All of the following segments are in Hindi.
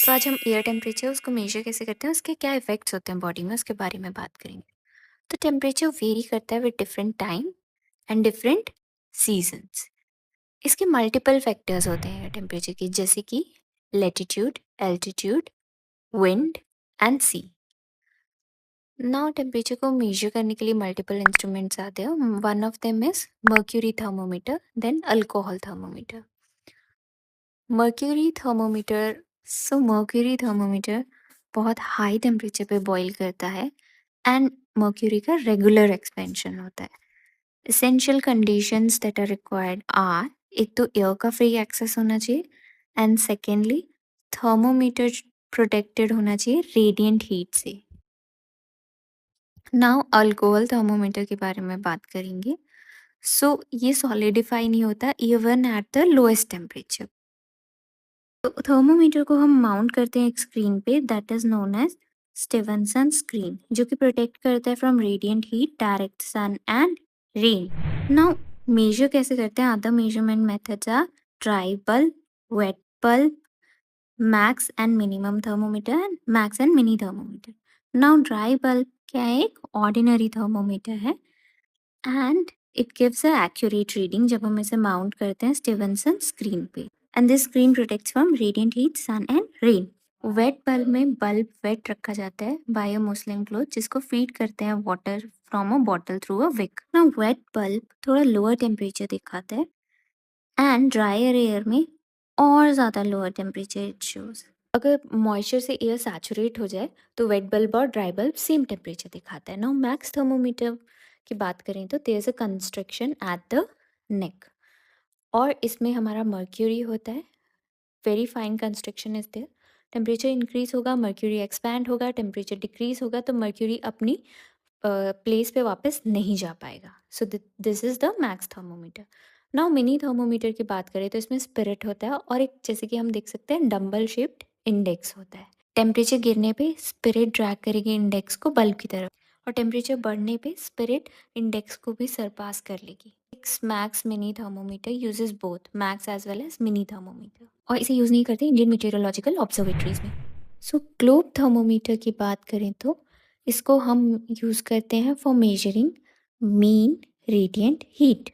तो आज हम एयर टेम्परेचर उसको मेजर कैसे करते हैं, उसके क्या इफ़ेक्ट्स होते हैं बॉडी में, उसके बारे में बात करेंगे। तो टेम्परेचर वेरी करता है with different time and different seasons. इसके मल्टीपल फैक्टर्स होते हैं एयर टेम्परेचर के, जैसे कि latitude, altitude, wind and sea. Now temperature को मेजर करने के लिए मल्टीपल इंस्ट्रूमेंट्स आते हैं। One of them is mercury thermometer, then alcohol thermometer. Mercury thermometer बहुत हाई टेम्परेचर पे बॉईल करता है एंड मर्क्यूरी का रेगुलर एक्सपेंशन होता है। Essential conditions that are required are, एक तो एयर का फ्री एक्सेस होना चाहिए एंड सेकेंडली थर्मोमीटर प्रोटेक्टेड होना चाहिए रेडिएंट हीट से। नाउ अल्कोहल थर्मोमीटर के बारे में बात करेंगे। ये सॉलिडिफाई नहीं होता even at the lowest temperature. तो थर्मोमीटर को हम माउंट करते हैं एक स्क्रीन पे, that is known as Stevenson screen, जो कि प्रोटेक्ट करता है from radiant heat, direct sun and rain. Now measure कैसे करते हैं? Other measurement methods are dry bulb, wet bulb, max and minimum thermometer and max and mini thermometer. Now dry bulb क्या है? एक ऑर्डिनरी थर्मोमीटर है and it gives a accurate reading जब हम इसे माउंट करते हैं स्टीवनसन स्क्रीन पे। And this screen protects from radiant heat, sun and rain. Wet bulb में बल्ब वेट रखा जाता है बाय अ मुस्लिम क्लोथ, जिसको फीड करते हैं water from a bottle through a wick. ना वेट बल्ब थोड़ा लोअर टेम्परेचर दिखाता है एंड ड्रायर एयर में और ज़्यादा लोअर टेम्परेचर इट शोज। अगर मॉइस्चर से एयर सैचुरेट हो जाए तो वेट बल्ब और ड्राई बल्ब सेम टेम्परेचर दिखाता है। नाउ मैक्स थर्मोमीटर की बात करें तो there is a construction at the neck, और इसमें हमारा मर्क्यूरी होता है। Very fine construction is there. Temperature increase होगा, मर्क्यूरी एक्सपैंड होगा, टेम्परेचर डिक्रीज होगा तो मर्क्यूरी अपनी प्लेस पे वापस नहीं जा पाएगा। So this is the max thermometer. Now mini thermometer की बात करें तो इसमें स्पिरिट होता है और एक, जैसे कि हम देख सकते हैं, डंबल शेप्ड इंडेक्स होता है। टेम्परेचर गिरने पे स्पिरिट ड्रैग करेगी इंडेक्स को बल्ब की तरफ, और टेम्परेचर बढ़ने पे स्पिरिट इंडेक्स को भी सरपास कर लेगी। Max mini thermometer uses both max as well as mini thermometer, और इसे यूज नहीं करते इंडियन मीटेरोलॉजिकल ऑब्जर्वेटरीज में। सो ग्लोब थर्मोमीटर की बात करें तो इसको हम यूज करते हैं for measuring mean radiant heat.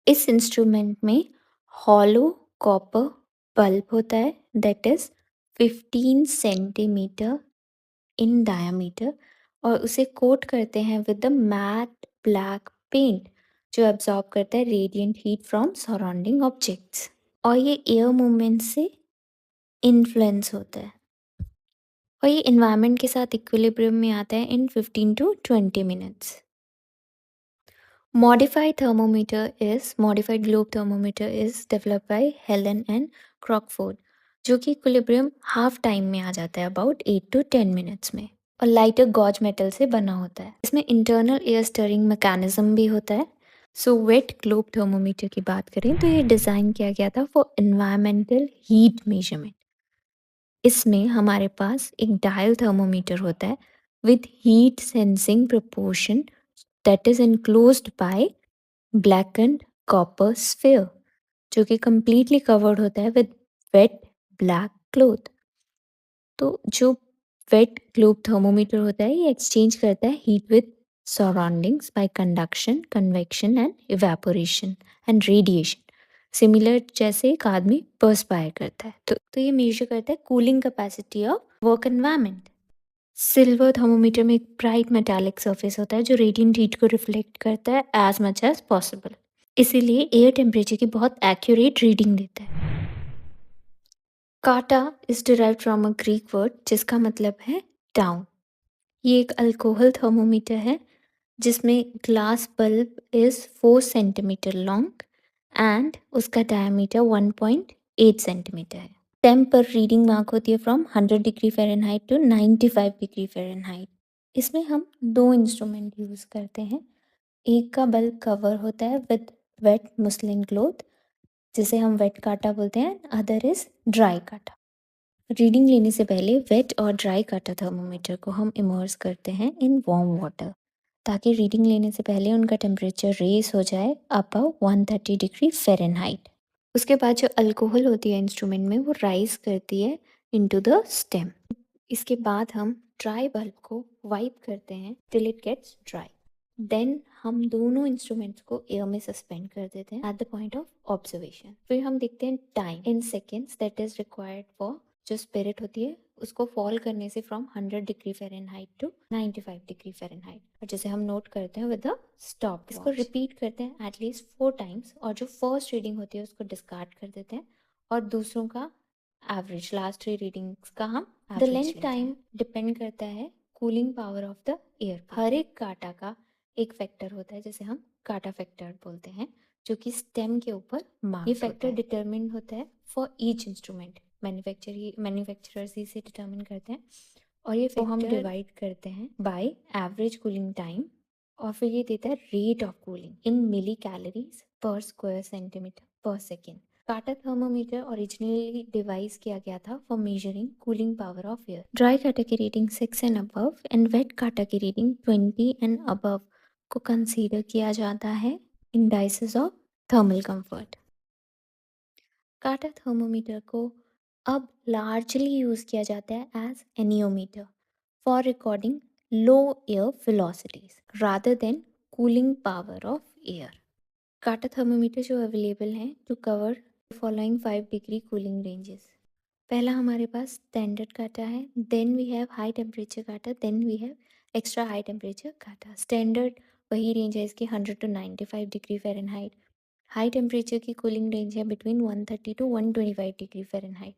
इस इंस्ट्रूमेंट में हॉलो कॉपर बल्ब होता है that is 15 centimetre in diameter, और उसे कोट करते हैं with the matte black paint जो एब्जॉर्ब करता है radiant heat from surrounding objects, और ये एयर मूवमेंट से इन्फ्लुएंस होता है, और ये इन्वायरमेंट के साथ इक्विलिब्रियम में आता है in 15 to 20 minutes. Modified globe thermometer is developed by Helen and Crockford, जो कि इक्विलिब्रियम हाफ टाइम में आ जाता है अबाउट 8 टू 10 मिनट्स में, और लाइटर गॉज मेटल से बना होता है। इसमें इंटरनल एयर स्टरिंग मैकेनिज्म भी होता है। वेट ग्लोब थर्मोमीटर की बात करें तो ये डिज़ाइन किया गया था फॉर एनवायरमेंटल हीट मेजरमेंट। इसमें हमारे पास एक डायल थर्मोमीटर होता है with heat sensing proportion that is enclosed by blackened copper sphere, जो कि completely covered होता है with wet black cloth। तो जो वेट ग्लोब थर्मोमीटर होता है ये एक्सचेंज करता है heat with surroundings bye conduction, convection and evaporation and radiation, similar जैसे एक आदमी पर्सपायर करता है। तो ये मेजर करता है cooling capacity of work environment. Silver thermometer में एक ब्राइट मेटालिक सरफेस होता है जो रेडिएंट हीट को रिफ्लेक्ट करता है एज मच एज पॉसिबल, इसीलिए एयर टेम्परेचर की बहुत एक्यूरेट रीडिंग देता है। काटा is derived from a Greek word जिसका मतलब है डाउन। ये एक अल्कोहल थर्मोमीटर है जिसमें glass bulb is 4 centimetre long and उसका डायमीटर 1.8 सेंटीमीटर है। टेम्प पर रीडिंग मार्क होती है from 100 degree Fahrenheit to 95 degree Fahrenheit. इसमें हम दो इंस्ट्रूमेंट यूज़ करते हैं। एक का बल्ब कवर होता है विद वेट मुस्लिन क्लोथ जिसे हम वेट काटा बोलते हैं, अदर इज ड्राई काटा। रीडिंग लेने से पहले वेट और ड्राई काटा थर्मोमीटर को हम इमर्स करते हैं इन वार्म वाटर, ताकि रीडिंग लेने से पहले उनका टेम्परेचर रेस हो जाए अबव 130 डिग्री फ़ारेनहाइट। उसके बाद जो अल्कोहल होती है इंस्ट्रूमेंट में वो राइज करती है into the stem. इसके बाद हम ड्राई बल्ब को वाइप करते हैं till it gets dry. Then हम दोनों इंस्ट्रूमेंट्स को एयर में सस्पेंड कर देते हैं at the point of observation. फिर हम देखते हैं time in seconds that is required for जो स्पिरिट होती है उसको फॉल करने से from 100 degree Fahrenheit to 95 degree Fahrenheit. और जैसे हम नोट करते हैं विद द स्टॉप. इसको रिपीट करते हैं एटलीस्ट 4 टाइम्स और जो फर्स्ट रीडिंग होती है उसको डिस्कार्ड कर देते हैं और दूसरों का एवरेज लास्ट 3 रीडिंग्स का हम द लेंथ टाइम डिपेंड करता है cooling power of the air. हर एक काटा का एक फैक्टर होता है जिसे हम काटा फैक्टर बोलते हैं जो कि स्टेम के ऊपर मार्क. ये फैक्टर डिटरमिन होता है फॉर ईच इंस्ट्रूमेंट. मैन्युफैक्चरर्स ही से डिटरमिन करते हैं और ये फैक्टर हम डिवाइड करते हैं बाय एवरेज कूलिंग टाइम और फिर ये देता है rate of cooling in milli calories per square centimetre per second. Kata thermometer originally devise किया गया था for measuring cooling power of air. Dry kata की reading 6 and above and wet kata की रीडिंग 20 एंड अबव को कंसीडर किया जाता है indices of thermal comfort. Kata thermometer को अब लार्जली यूज़ किया जाता है as anemometer for recording low air velocities rather then cooling power of air. Kata thermometer जो अवेलेबल हैं to cover following 5 degree cooling ranges. पहला हमारे पास स्टैंडर्ड काटा है, then we have high temperature kata, then we have extra high temperature kata. Standard वही रेंज है इसकी 100 to 95 degree Fahrenheit. High temperature की कूलिंग रेंज है between 130 to 125 degree Fahrenheit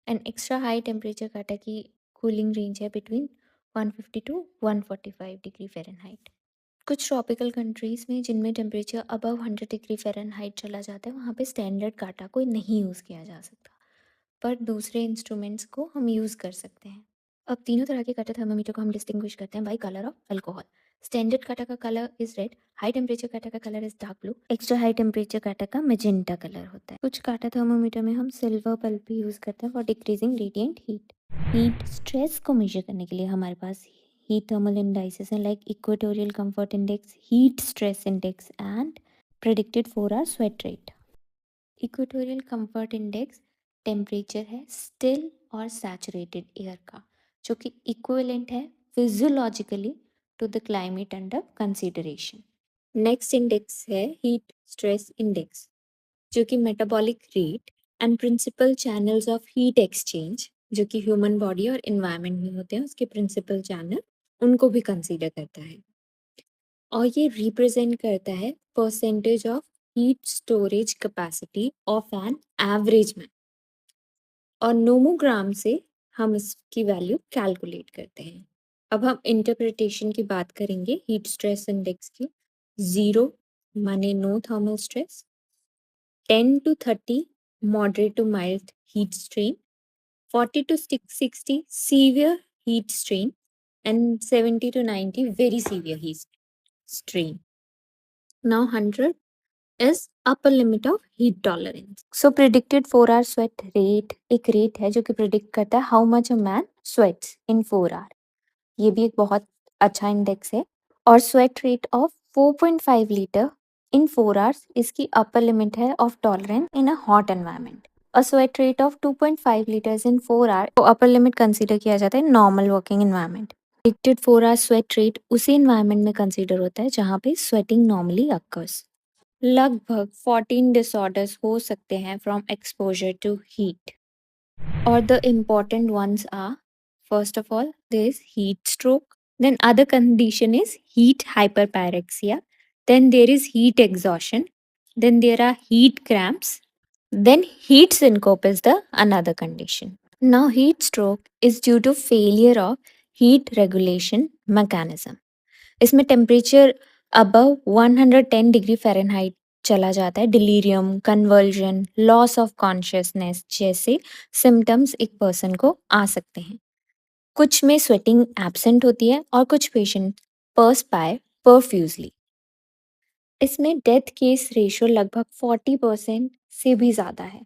and extra high temperature kata की कूलिंग रेंज है बिटवीन 150 टू 145 डिग्री फ़ारेनहाइट. कुछ ट्रॉपिकल कंट्रीज़ में जिनमें टेम्परेचर अबव 100 डिग्री फ़ारेनहाइट चला जाता है वहाँ पे स्टैंडर्ड काटा को नहीं यूज़ किया जा सकता पर दूसरे इंस्ट्रूमेंट्स को हम यूज़ कर सकते हैं. अब तीनों तरह के काटा थर्मामीटर को हम डिस्टिंग्विश करते हैं by colour of alcohol. Standard kata का colour is red, high temperature kata का colour is dark blue, extra high temperature kata का मैजेंटा कलर होता है. कुछ काटा थर्मोमीटर में हम सिल्वर पल्प भी यूज़ करते हैं for decreasing radiant heat. Heat stress को मेजर करने के लिए हमारे पास हीट थर्मल इंडाइसेस हैं like equatorial comfort index, heat stress index and predicted 4 hour sweat rate. Equatorial comfort index temperature है स्टिल और सैचुरेटेड एयर का जो कि इक्विवेलेंट है physiologically to the climate under consideration. Next index है हीट स्ट्रेस इंडेक्स जो कि metabolic rate and principal channels of heat exchange जो कि ह्यूमन बॉडी और इन्वायरमेंट में होते हैं उसके प्रिंसिपल चैनल उनको भी कंसीडर करता है और ये रिप्रेजेंट करता है percentage of heat storage capacity of an average man और नोमोग्राम से हम इसकी वैल्यू कैलकुलेट करते हैं. अब हम इंटरप्रिटेशन की बात करेंगे हीट स्ट्रेस इंडेक्स की. 0 माने no thermal stress, 10 to 30 moderate to mild heat strain, 40 to 60 severe heat strain, and 70 to 90 very severe heat strain. Now 100 is upper limit of heat tolerance. So predicted 4 hour sweat rate एक रेट है जो कि प्रिडिक्ट करता है how much a man sweats in 4 hour. ये भी एक बहुत अच्छा इंडेक्स है और sweat rate of 4.5 litre in 4 hours इसकी अपर लिमिट है of tolerance in a hot environment. A sweat rate of 2.5 litres in 4 hour को अपर लिमिट कंसीडर किया जाता है normal working environment. Predicted 4 hour sweat rate उसी एनवायरनमेंट में कंसीडर होता है जहाँ पे स्वेटिंग नॉर्मली अकर्स. लगभग 14 डिसऑर्डर्स हो सकते हैं फ्रॉम एक्सपोजर टू हीट और the important ones are first of all there is heat stroke, then other condition is heat hyperpyrexia, then there is heat exhaustion, then there are heat cramps, then heat syncope is the another condition. Now heat stroke is due to failure of heat regulation mechanism. इसमें टेम्परेचर अबव 110 डिग्री फ़ारेनहाइट चला जाता है. Delirium, conversion, loss of consciousness जैसे सिम्टम्स एक पर्सन को आ सकते हैं. कुछ में स्वेटिंग एब्सेंट होती है और कुछ पेशेंट पर्सपायर प्रोफ्यूजली. इसमें डेथ केस रेशियो लगभग 40% से भी ज़्यादा है.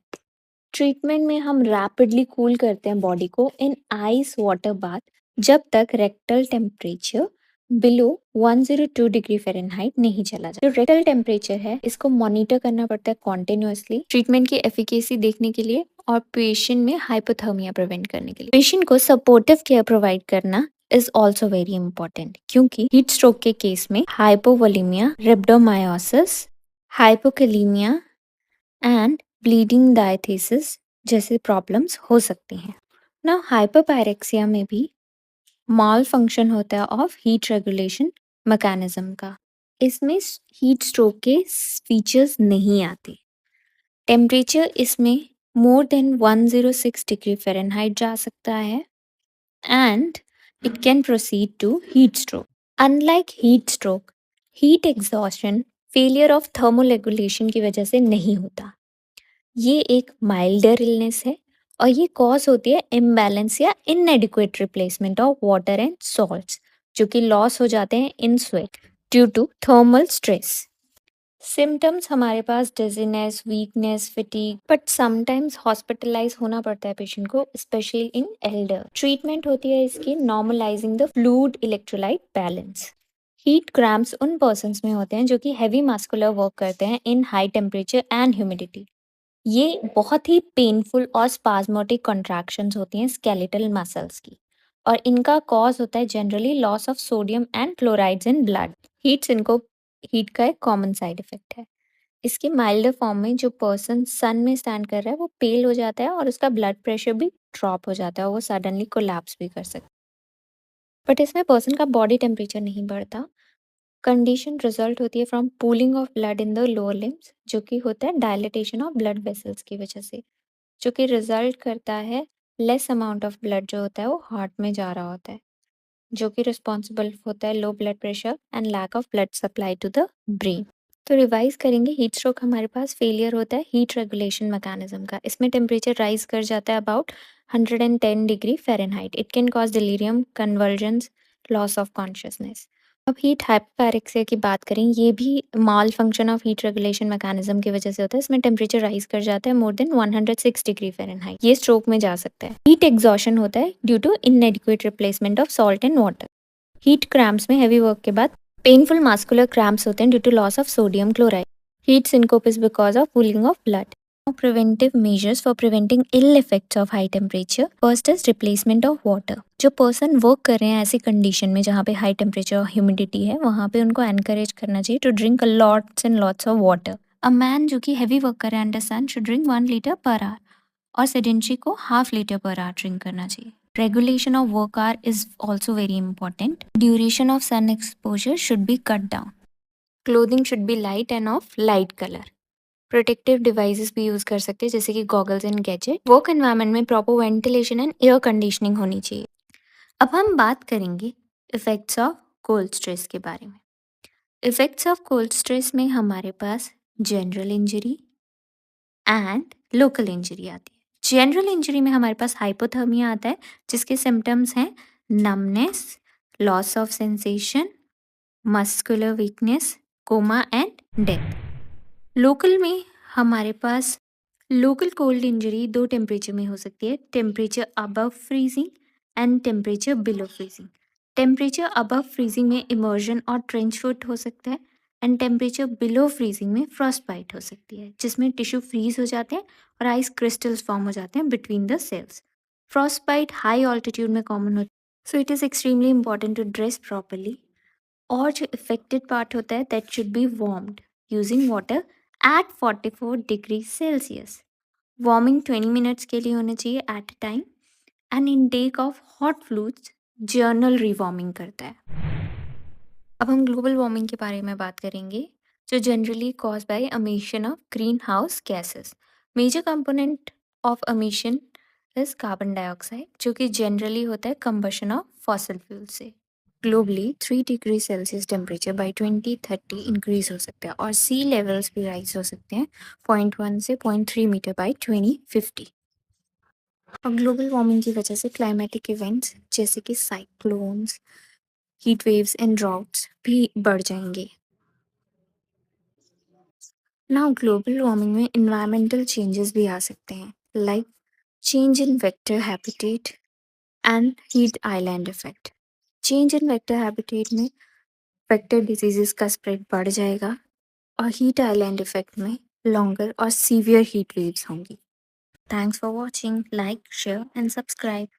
ट्रीटमेंट में हम रैपिडली कूल करते हैं बॉडी को इन आइस वाटर बाथ जब तक rectal temperature below 102 degree Fahrenheit नहीं चला जाए. जो रेक्टल टेम्परेचर है इसको मॉनिटर करना पड़ता है कॉन्टिन्यूसली ट्रीटमेंट की एफिकेसी देखने के लिए और पेशेंट में हाइपोथर्मिया प्रिवेंट करने के लिए पेशेंट को सपोर्टिव केयर प्रोवाइड करना इज ऑल्सो वेरी इंपॉर्टेंट, क्योंकि हीट स्ट्रोक के केस में hypovolemia, rhabdomyolysis, hypokalemia and bleeding diathesis जैसे प्रॉब्लम्स हो सकती हैं ना। हाइपोपायरेक्सिया में भी मॉल फंक्शन होता है ऑफ हीट रेगुलेशन मैकेनिज्म का। इसमें हीट स्ट्रोक के फीचर्स नहीं आते। टेम्परेचर इसमें मोर देन 106 डिग्री फ़ारेनहाइट जा सकता है and it can proceed to heat stroke. Unlike heat stroke, heat exhaustion failure of thermoregulation की वजह से नहीं होता। ये एक माइल्डर इलनेस है और ये कॉज होती है इम्बैलेंस या inadequate replacement of water and salts, जो कि लॉस हो जाते हैं in sweat due to thermal stress. Symptoms हमारे पास dizziness, weakness, fatigue, but sometimes hospitalise होना पड़ता है पेशेंट को, स्पेशली इन एल्डर। ट्रीटमेंट होती है इसकी normalising the fluid electrolyte balance. Heat cramps उन पर्सन्स में होते हैं जो कि हैवी मस्कुलर वर्क करते हैं इन हाई टेम्परेचर एंड ह्यूमिडिटी। ये बहुत ही पेनफुल और स्पाज्मोटिक कॉन्ट्रैक्शंस होती हैं स्केलेटल मसल्स की, और इनका कॉज होता है generally loss of sodium and chlorides in blood. Heat का एक कॉमन साइड इफेक्ट है। इसके माइल्डर फॉर्म में जो पर्सन सन में स्टैंड कर रहा है वो पेल हो जाता है और उसका ब्लड प्रेशर भी ड्रॉप हो जाता है और वो सडनली कोलैप्स भी कर सकता है। बट इसमें पर्सन का बॉडी टेम्परेचर नहीं बढ़ता। कंडीशन रिजल्ट होती है from pooling of blood in the lower limbs, जो कि होता है डायलिटेशन ऑफ ब्लड वेसल्स की वजह से, जो कि रिजल्ट करता है लेस अमाउंट ऑफ ब्लड जो होता है वो हार्ट में जा रहा होता है, जो कि रिस्पॉन्सिबल होता है low blood pressure and lack of blood supply to the brain. तो रिवाइज करेंगे, हीट स्ट्रोक हमारे पास फेलियर होता है हीट रेगुलेशन मैकेनिज्म का। इसमें टेम्परेचर राइज कर जाता है about 110 degree Fahrenheit. It can cause delirium, convergence, loss of consciousness. अब हीट हाइपोपैरेक्सिया की बात करें, ये भी malfunction of heat regulation mechanism की वजह से होता है। इसमें टेम्परेचर राइज कर जाता है मोर देन 106 डिग्री फ़ारेनहाइट। ये स्ट्रोक में जा सकता है। हीट एग्जॉशन होता है due to inadequate replacement of salt and water. Heat cramps में हैवी वर्क के बाद पेनफुल मस्कुलर क्रैम्प्स होते हैं due to loss of sodium chloride. Heat syncope is because of cooling of blood. Preventive measures for preventing ill effects of high temperature, first is replacement of water. जो पर्सन वर्क कर रहे हैं ऐसी कंडीशन में जहाँ पे हाई टेम्परेचर और ह्यूमिडिटी है, वहाँ पे उनको एनकरेज करना चाहिए to drink lots and lots of water. A man जो कि हैवी वर्क कर रहे हैं under sun should drink 1 litre per hour, और सेडेंट्री को half litre per hour drink करना चाहिए। Regulation of work hour is also very important. Duration of sun exposure should be cut down. Clothing should be light and of light color. Protective devices भी यूज़ कर सकते हैं जैसे कि goggles and gadget. Work environment में proper ventilation and air conditioning होनी चाहिए। अब हम बात करेंगे इफ़ेक्ट्स ऑफ कोल्ड स्ट्रेस के बारे में। इफ़ेक्ट्स ऑफ कोल्ड स्ट्रेस में हमारे पास general injury and local injury आती है। जनरल इंजरी में हमारे पास हाइपोथर्मिया आता है, जिसके सिम्टम्स हैं numbness, loss of sensation, muscular weakness, coma and death. Local में हमारे पास लोकल कोल्ड इंजरी दो टेम्परेचर में हो सकती है, temperature above freezing and temperature below freezing. Temperature above freezing में इमर्जन और ट्रेंच फुट हो सकता है, एंड टेम्परेचर बिलो फ्रीजिंग में फ्रॉस्ट बाइट हो सकती है, जिसमें टिश्यू फ्रीज हो जाते हैं और आइस क्रिस्टल्स फॉर्म हो जाते हैं between the cells. Frostbite high altitude में कॉमन होती है, so it is extremely important to dress properly. और जो इफेक्टेड पार्ट होता है that should be warmed using water at 44 degree Celsius. Warming 20 minutes के लिए होना चाहिए at a time, and intake of hot fluids general rewarming करता है। अब हम ग्लोबल वार्मिंग के बारे में बात करेंगे, जो generally cause by emission of greenhouse gases. Major component of emission is carbon dioxide, जो कि जनरली होता है कंबशन ऑफ फॉसिल फ्यूल से। Globally 3 degree Celsius temperature by 2030 increase हो सकता है, और सी लेवल्स भी राइज हो सकते हैं 0.1 से 0.3 मीटर बाई 2050। और ग्लोबल वार्मिंग की वजह से क्लाइमेटिक इवेंट्स जैसे कि cyclones, heat waves and droughts भी बढ़ जाएंगे। नाउ ग्लोबल वार्मिंग में इन्वायरमेंटल चेंजेस भी आ सकते हैं, like change in vector habitat and heat island effect. Change in vector habitat में वेक्टर डिजीजेस का स्प्रेड बढ़ जाएगा, और हीट आइलैंड इफेक्ट में लॉन्गर और सीवियर हीट वेव्स होंगी। Thanks for watching. Like, share, and subscribe.